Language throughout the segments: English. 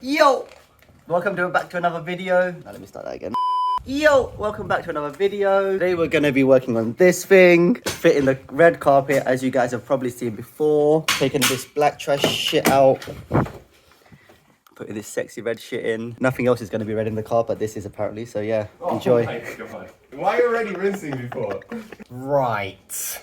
Yo! Welcome back to another video. Now let me start that again. Yo! Welcome back to another video. Today we're going to be working on this thing. Fitting the red carpet, as you guys have probably seen before. Taking this black trash shit out. Putting this sexy red shit in. Nothing else is going to be red in the car, but this is apparently. So yeah, enjoy. Oh my God. Why are you already rinsing before? Right.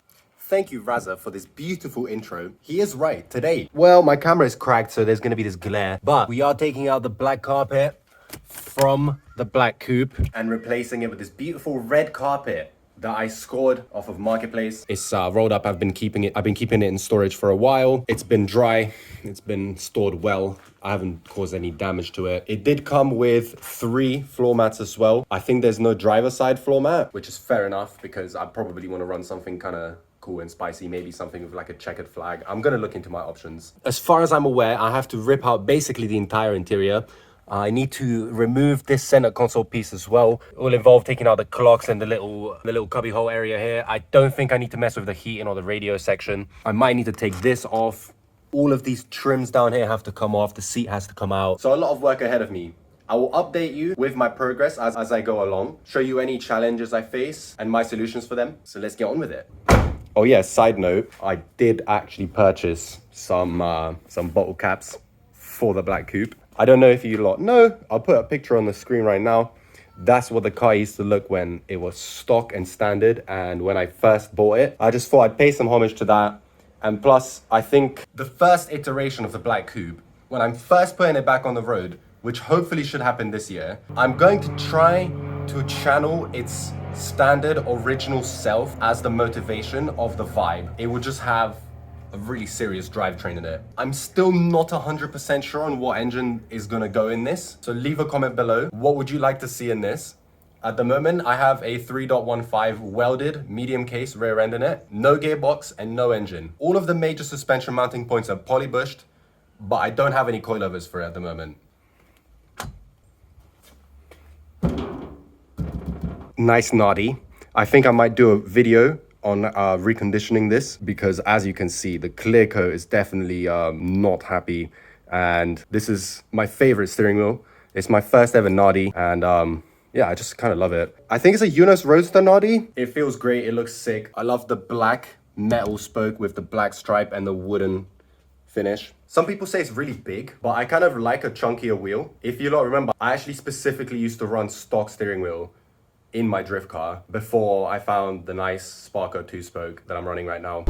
Thank you, Razza, for this beautiful intro. He is right. Today, well, my camera is cracked, so there's going to be this glare. But we are taking out the black carpet from the black coupe and replacing it with this beautiful red carpet that I scored off of Marketplace. It's rolled up. I've been keeping it in storage for a while. It's been dry. It's been stored well. I haven't caused any damage to it. It did come with 3 floor mats as well. I think there's no driver side floor mat, which is fair enough because I probably want to run something kind of cool and spicy, maybe something with like a checkered flag. I'm gonna look into my options. As far as I'm aware, I have to rip out basically the entire interior. I need to remove this center console piece as well. It will involve taking out the clocks and the little cubby hole area here. I don't think I need to mess with the heating or the radio section. I might need to take this off. All of these trims down here have to come off. The seat has to come out. So a lot of work ahead of me. I will update you with my progress as I go along, show you any challenges I face and my solutions for them. So let's get on with it. Oh yeah, side note, I did actually purchase some bottle caps for the black coupe. I don't know if you lot know, I'll put a picture on the screen right now. That's what the car used to look when it was stock and standard, and when I first bought it. I just thought I'd pay some homage to that. And plus, I think the first iteration of the black coupe, when I'm first putting it back on the road, which hopefully should happen this year, I'm going to try to channel its standard original self as the motivation of the vibe. It will just have a really serious drivetrain in it. I'm still not 100% sure on what engine is gonna go in this, so leave a comment below. What would you like to see in this? At the moment, I have a 3.15 welded medium case rear end in it, no gearbox and no engine. All of the major suspension mounting points are polybushed, but I don't have any coilovers for it at the moment. Nice naughty. I think I might do a video on reconditioning this because, as you can see, the clear coat is definitely not happy, and this is my favorite steering wheel. It's my first ever Nardi, and yeah, I just kind of love it. I think it's a Unos Roadster Nardi. It feels great. It looks sick. I love the black metal spoke with the black stripe and the wooden finish. Some people say it's really big, but I kind of like a chunkier wheel. If you lot remember, I actually specifically used to run stock steering wheel in my drift car before I found the nice Sparko 2-spoke that I'm running right now.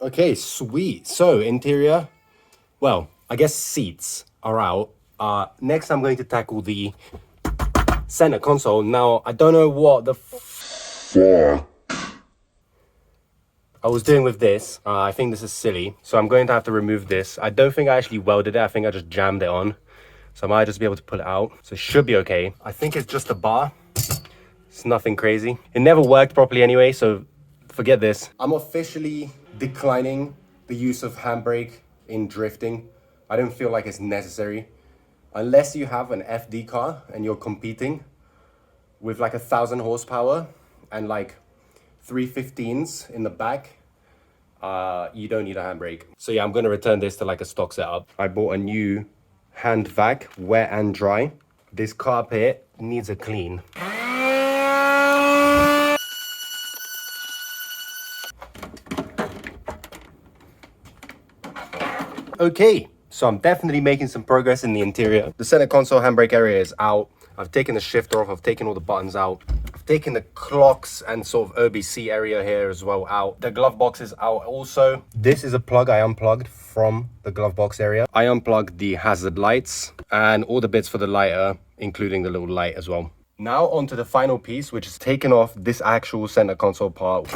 Okay, sweet. So interior, well, I guess seats are out. Next I'm going to tackle the center console. Now, I don't know what the fuck I was doing with this. I think this is silly. So I'm going to have to remove this. I don't think I actually welded it. I think I just jammed it on. So I might just be able to pull it out. So it should be okay. I think it's just a bar. It's nothing crazy. It never worked properly anyway, so forget this. I'm officially declining the use of handbrake in drifting. I don't feel like it's necessary. Unless you have an FD car and you're competing with like 1,000 horsepower and like 315s in the back, you don't need a handbrake. So yeah, I'm gonna return this to like a stock setup. I bought a new hand vac, wet and dry. This carpet needs a clean. Okay, so I'm definitely making some progress in the interior. The center console handbrake area is out. I've taken the shifter off, I've taken all the buttons out. I've taken the clocks and sort of OBC area here as well out. The glove box is out also. This is a plug I unplugged from the glove box area. I unplugged the hazard lights and all the bits for the lighter, including the little light as well. Now onto the final piece, which is taking off this actual center console part,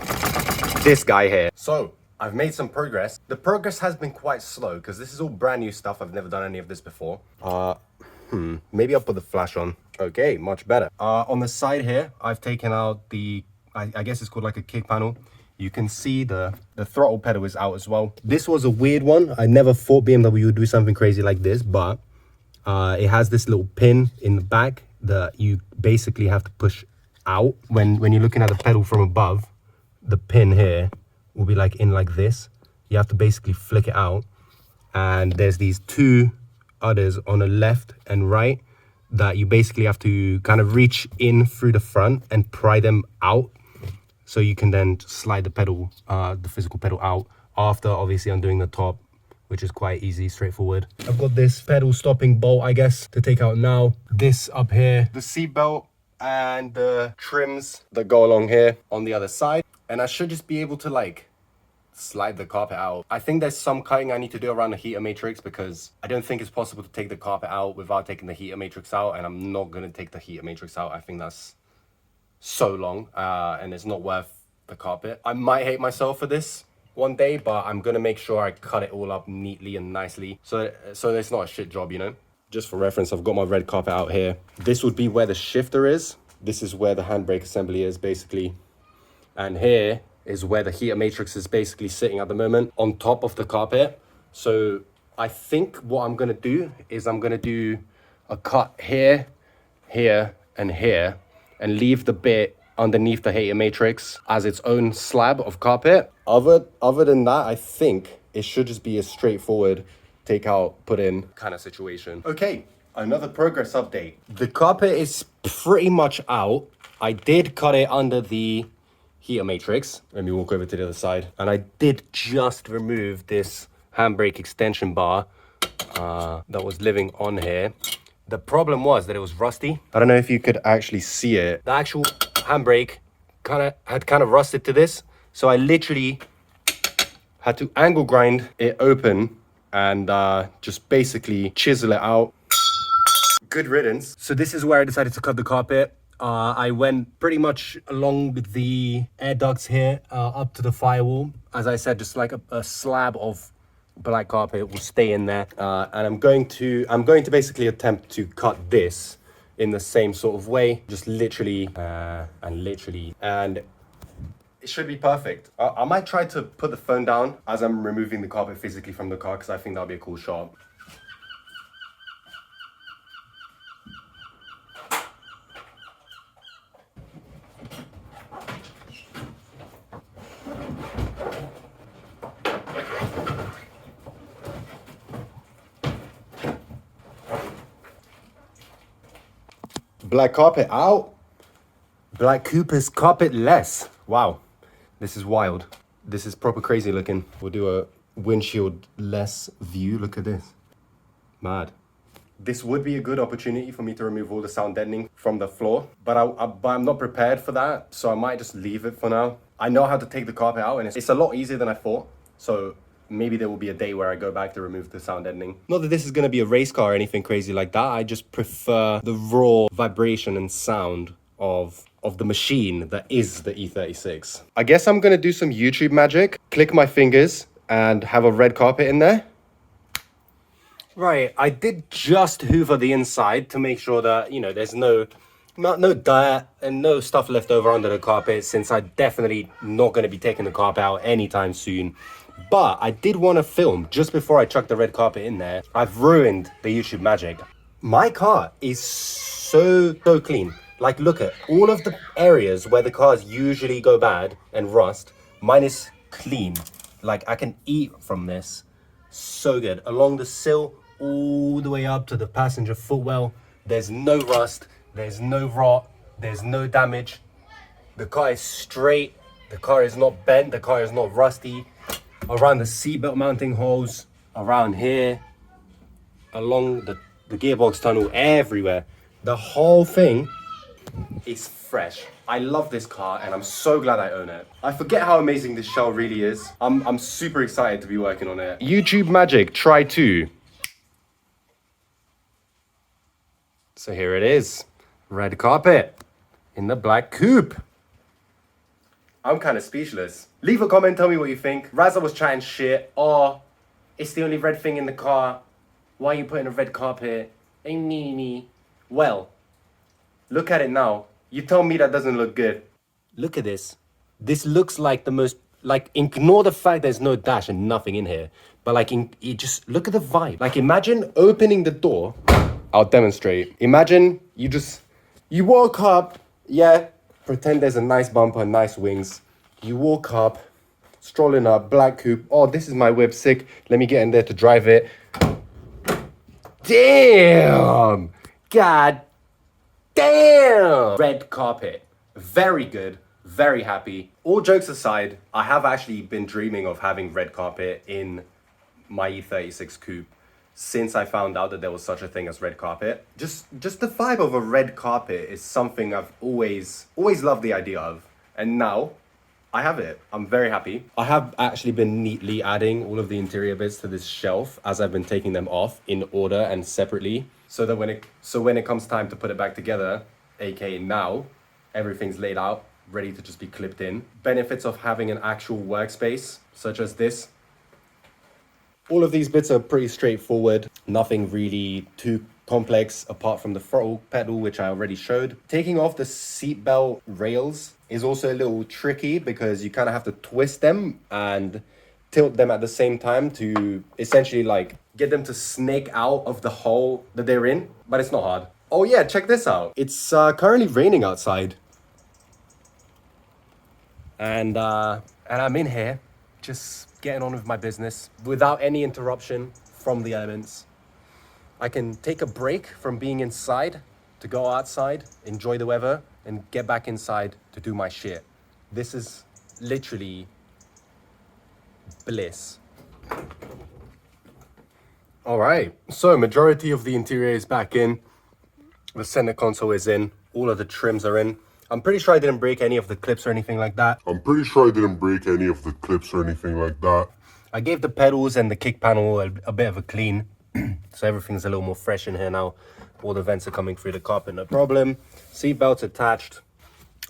this guy here. So I've made some progress. The progress has been quite slow because this is all brand new stuff. I've never done any of this before. Maybe I'll put the flash on. Okay, much better. On the side here, I've taken out the, I guess it's called like a kick panel. You can see the throttle pedal is out as well. This was a weird one. I never thought BMW would do something crazy like this, but it has this little pin in the back that you basically have to push out. When you're looking at the pedal from above, the pin here will be like in like this. You have to basically flick it out. And there's these two others on the left and right that you basically have to kind of reach in through the front and pry them out. So you can then slide the pedal, the physical pedal out after obviously undoing the top, which is quite easy, straightforward. I've got this pedal stopping bolt, I guess, to take out now. This up here, the seat belt and the trims that go along here on the other side. And I should just be able to like slide the carpet out. I think there's some cutting I need to do around the heater matrix because I don't think it's possible to take the carpet out without taking the heater matrix out. And I'm not gonna take the heater matrix out. I think that's so long and it's not worth the carpet. I might hate myself for this one day, but I'm gonna make sure I cut it all up neatly and nicely so it's not a shit job, you know. Just for reference, I've got my red carpet out here. This would be where the shifter is. This is where the handbrake assembly is basically, and here is where the heater matrix is basically sitting at the moment on top of the carpet. So I think what I'm gonna do is I'm gonna do a cut here, here and here and leave the bit underneath the heater matrix as its own slab of carpet. Other than that, I think it should just be a straightforward take out, put in kind of situation. Okay, another progress update. The carpet is pretty much out. I did cut it under the heater matrix. Let me walk over to the other side. And I did just remove this handbrake extension bar that was living on here. The problem was that it was rusty. I don't know if you could actually see it. The actual handbrake had kind of rusted to this. So I literally had to angle grind it open and just basically chisel it out. Good riddance. So this is where I decided to cut the carpet. I went pretty much along with the air ducts here up to the firewall. As I said, just like a slab of black carpet will stay in there. And I'm going to basically attempt to cut this in the same sort of way, just literally and it should be perfect. I might try to put the phone down as I'm removing the carpet physically from the car because I think that'll be a cool shot. Black carpet out. Black coupe is carpet-less. Wow, this is wild. This is proper crazy looking. We'll do a windshield-less view. Look at this. Mad. This would be a good opportunity for me to remove all the sound deadening from the floor, but I'm not prepared for that, so I might just leave it for now. I know how to take the carpet out, and it's a lot easier than I thought, so maybe there will be a day where I go back to remove the sound deadening. Not that this is going to be a race car or anything crazy like that. I just prefer the raw vibration and sound of the machine that is the E36. I guess I'm going to do some YouTube magic, click my fingers and have a red carpet in there. Right, I did just hoover the inside to make sure that, you know, there's no dirt and no stuff left over under the carpet, since I'm definitely not going to be taking the carpet out anytime soon. But I did want to film just before I chuck the red carpet in there. I've ruined the YouTube magic. My car is so clean. Like, look at all of the areas where the cars usually go bad and rust. Mine is clean. Like, I can eat from this. So good. Along the sill, all the way up to the passenger footwell. There's no rust. There's no rot. There's no damage. The car is straight. The car is not bent. The car is not rusty. Around the seatbelt mounting holes, around here, along the gearbox tunnel, everywhere. The whole thing is fresh. I love this car and I'm so glad I own it. I forget how amazing this shell really is. I'm super excited to be working on it. YouTube magic, try 2. So here it is. Red carpet in the black coupe. I'm kind of speechless. Leave a comment, tell me what you think. Raza was chatting shit. Oh, it's the only red thing in the car. Why are you putting a red carpet? Well, look at it now. You tell me that doesn't look good. Look at this. This looks like the most, like, ignore the fact there's no dash and nothing in here. But like, you just look at the vibe. Like, imagine opening the door. I'll demonstrate. Imagine you woke up, yeah, pretend there's a nice bumper, nice wings. You walk up, strolling up, black coupe. Oh, this is my whip, sick. Let me get in there to drive it. Damn! God damn! Red carpet. Very good. Very happy. All jokes aside, I have actually been dreaming of having red carpet in my E36 coupe since I found out that there was such a thing as red carpet. Just the vibe of a red carpet is something I've always loved the idea of. And now I have it. I'm very happy. I have actually been neatly adding all of the interior bits to this shelf as I've been taking them off in order and separately, so that when it comes time to put it back together, aka now, everything's laid out, ready to just be clipped in. Benefits of having an actual workspace such as this. All of these bits are pretty straightforward. Nothing really too complex apart from the throttle pedal, which I already showed. Taking off the seatbelt rails is also a little tricky because you kind of have to twist them and tilt them at the same time to essentially like get them to snake out of the hole that they're in, but it's not hard. Oh yeah, check this out. It's currently raining outside. And I'm in here just getting on with my business without any interruption from the elements. I can take a break from being inside to go outside, enjoy the weather, and get back inside to do my shit. This is literally bliss. All right, so majority of the interior is back in. The center console is in. All of the trims are in. I'm pretty sure I didn't break any of the clips or anything like that. I gave the pedals and the kick panel a bit of a clean. So everything's a little more fresh in here now. All the vents are coming through the carpet, no problem. Seat belts attached.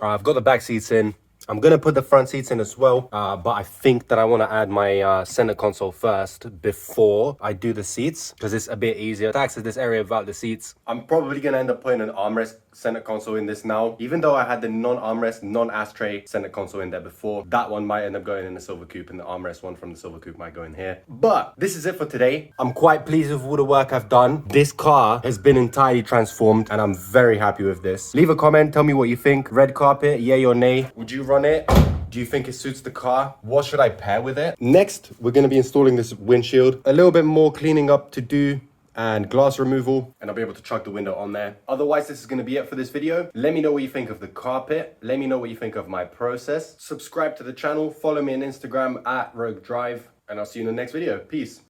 I've got the back seats in. I'm gonna put the front seats in as well, but I think that I want to add my center console first before I do the seats, because it's a bit easier to access this area without the seats. I'm probably gonna end up putting an armrest center console in this now, even though I had the non-armrest, non-ashtray center console in there before. That one might end up going in the silver coupe, and the armrest one from the silver coupe might go in here. But this is it for today. I'm quite pleased with all the work I've done. This car has been entirely transformed, and I'm very happy with this. Leave a comment, tell me what you think. Red carpet, yay or nay? Would you run it? Do you think it suits the car? What should I pair with it? Next, we're going to be installing this windshield. A little bit more cleaning up to do and glass removal, and I'll be able to chuck the window on there. Otherwise, this is going to be it for this video. Let me know what you think of the carpet. Let me know what you think of my process. Subscribe to the channel. Follow me on Instagram at Rogue Drive, and I'll see you in the next video. Peace.